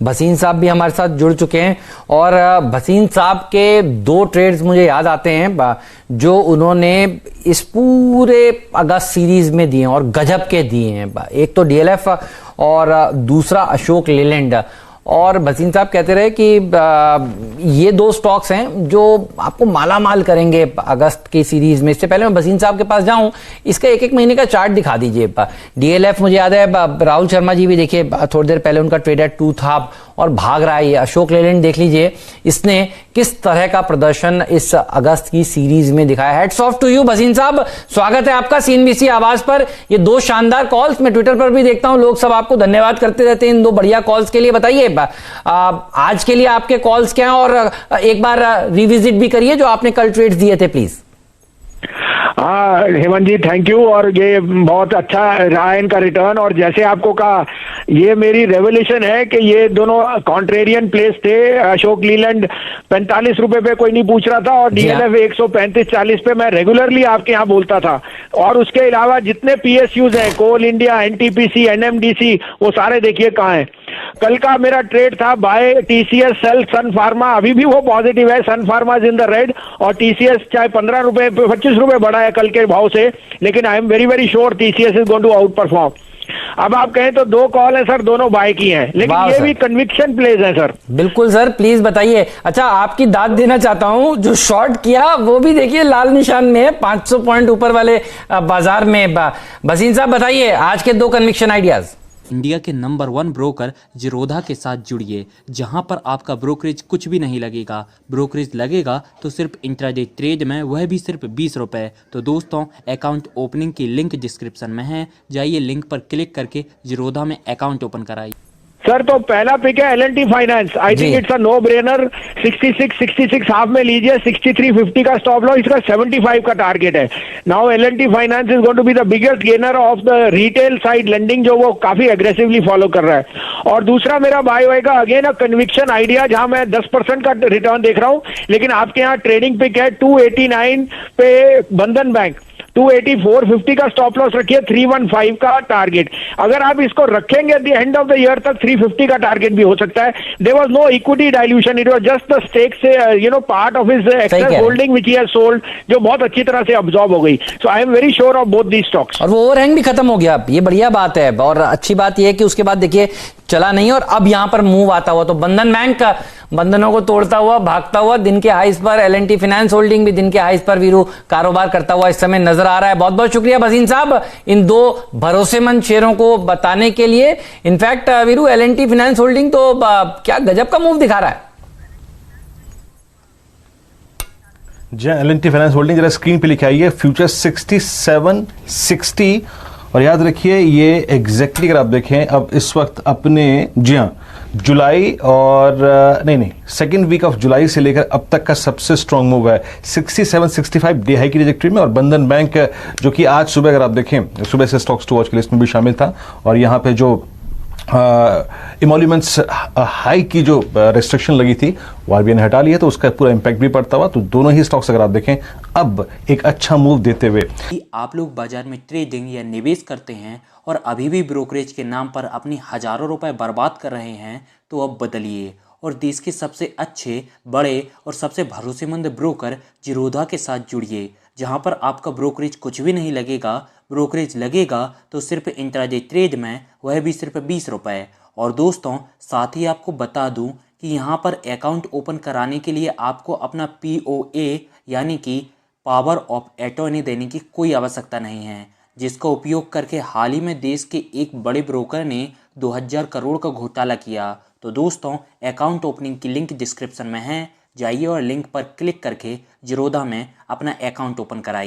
भसीन साहब भी हमारे साथ जुड़ चुके हैं और भसीन साहब के दो ट्रेड्स मुझे याद आते हैं जो उन्होंने इस पूरे अगस्त सीरीज में दिए हैं और गजब के दिए हैं। एक तो डीएलएफ और दूसरा अशोक लेलैंड। और भसीन साहब कहते रहे कि ये दो स्टॉक्स हैं जो आपको माला माल करेंगे अगस्त की सीरीज में। इससे पहले मैं भसीन साहब के पास जाऊं, इसका एक एक महीने का चार्ट दिखा दीजिए। डीएलएफ मुझे याद है, राहुल शर्मा जी भी देखिए थोड़ी देर पहले उनका ट्रेड एट 2 था और भाग रहा है। ये अशोक लेलैंड देख लीजिए, इसने किस तरह का प्रदर्शन इस अगस्त की सीरीज में दिखाया। Hats off to you Bhasin साहब, स्वागत है आपका सीएनबीसी आवाज पर। ये दो शानदार कॉल्स, मैं ट्विटर पर भी देखता हूं लोग सब आपको धन्यवाद करते रहते हैं इन दो बढ़िया कॉल्स के लिए। बताइए आज के लिए आपके कॉल्स क्या हैं और एक बार रिविजिट भी करिए जो आपने कल ट्रेड्स दिए थे प्लीज। हाँ हेमंत जी, थैंक यू। और ये बहुत अच्छा रहा इनका रिटर्न। और जैसे आपको कहा, ये मेरी रेवोल्यूशन है कि ये दोनों कॉन्ट्रेरियन प्लेस थे। अशोक लीलैंड 45 रुपए पे कोई नहीं पूछ रहा था और डीएलएफ 135-40 पे मैं रेगुलरली आपके यहाँ बोलता था। और उसके अलावा जितने पीएसयूज हैं, कोल इंडिया, एनटीपीसी, एनएमडीसी, वो सारे देखिए कहाँ हैं। कल का मेरा ट्रेड था buy TCS sell Sun Pharma, अभी भी वो पॉजिटिव है। Sun Pharma is in the red और टीसीएस चाहे 15 रुपए 25 रुपए बढ़ा है कल के भाव से, लेकिन I am very very sure TCS is going to outperform. अब आप कहें तो दो कॉल है सर, दोनों बाय की हैं, लेकिन ये भी कन्विक्शन प्लेज है सर। बिल्कुल सर, प्लीज बताइए। अच्छा, आपकी दाद देना चाहता हूं, जो शॉर्ट किया वो भी देखिए लाल निशान में है, 500 पॉइंट ऊपर वाले बाजार में। भसीन साहब बताइए आज के दो कन्विक्शन आइडियाज। इंडिया के नंबर 1 ब्रोकर जीरोधा के साथ जुड़िए, जहां पर आपका ब्रोकरेज कुछ भी नहीं लगेगा। ब्रोकरेज लगेगा तो सिर्फ इंट्राडे ट्रेड में, वह भी सिर्फ 20 रुपए। तो दोस्तों, अकाउंट ओपनिंग की लिंक डिस्क्रिप्शन में है, जाइए लिंक पर क्लिक करके जीरोधा में अकाउंट ओपन कराइए। सर तो पहला पिक है L&T finance. I think it's a no brainer. 66 half में लीजिए, 63.50 का स्टॉप लॉस, इसका 75 का टारगेट है। Now L&T finance is going to be the biggest gainer of the retail side lending, जो वो काफी एग्रेसिवली फॉलो कर रहा है। और दूसरा मेरा बाय होएगा अगेन अ कन्विक्शन आइडिया, जहां मैं 10% का रिटर्न देख रहा हूं, लेकिन आपके यहाँ ट्रेडिंग पिक है 289 पे बंधन बैंक, 284.50 का स्टॉप लॉस रखिए, 315 का टारगेट। अगर आप इसको रखेंगे at the end of the year तक 350 का टारगेट भी हो सकता है। There was no equity dilution, it was just the stake से part of his excess holding which he has sold, जो बहुत अच्छी तरह से अब्सॉर्ब हो गई। So I am very sure of both the stocks. और वो ओवरहैंग भी खत्म हो गया, ये बढ़िया बात है। और अच्छी बात ये है कि उसके बाद देखिए चला नहीं और अब यहां पर मूव आता हुआ, तो बंधन बैंक का बंधनों को तोड़ता हुआ भागता हुआ दिन के हाइस पर, एल&टी फाइनेंस होल्डिंग भी दिन के हाइस पर वीरू कारोबार करता हुआ इस समय नजर आ रहा है। बहुत बहुत शुक्रिया भसीन साहब इन दो भरोसेमंद शेयरों को बताने के लिए। In fact Veeru, L&T finance holding तो क्या गजब का मूव दिखा रहा है। जी, एल&टी फाइनेंस होल्डिंग जरा स्क्रीन पे लिखा है फ्यूचर 6760। और याद रखिए ये एग्जैक्टली अगर आप देखें अब इस वक्त अपने, जी हाँ, जुलाई और नहीं सेकेंड वीक ऑफ जुलाई से लेकर अब तक का सबसे स्ट्रॉन्ग मूव है। 67-65 डे हाई की ट्रैजेक्टरी में। और बंधन बैंक जो कि आज सुबह अगर आप देखें, सुबह से स्टॉक्स टू वॉच की लिस्ट में भी शामिल था। और यहाँ पे जो इमोल्यूमेंट्स हाई की जो रेस्ट्रिक्शन लगी थी वो आरबीआई ने हटा लिया, तो उसका पूरा इंपैक्ट भी पड़ता हुआ। तो दोनों ही स्टॉक्स अगर आप देखें अब एक अच्छा मूव देते हुए। आप लोग बाजार में ट्रेडिंग या निवेश करते हैं और अभी भी ब्रोकरेज के नाम पर अपनी हजारों रुपए बर्बाद कर रहे हैं, तो अब बदलिए और देश के सबसे अच्छे, बड़े और सबसे भरोसेमंद ब्रोकर जीरोधा के साथ जुड़िए, जहां पर आपका ब्रोकरेज कुछ भी नहीं लगेगा। ब्रोकरेज लगेगा तो सिर्फ इंट्राडे ट्रेड में, वह भी सिर्फ 20 रुपए। और दोस्तों, साथ ही आपको बता दूं कि यहाँ पर अकाउंट ओपन कराने के लिए आपको अपना POA यानी कि पावर ऑफ अटॉर्नी देने की कोई आवश्यकता नहीं है, जिसका उपयोग करके हाल ही में देश के एक बड़े ब्रोकर ने 2000 करोड़ का घोटाला किया। तो दोस्तों, अकाउंट ओपनिंग की लिंक डिस्क्रिप्शन में है, जाइए और लिंक पर क्लिक करके जीरोधा में अपना अकाउंट ओपन कराइए।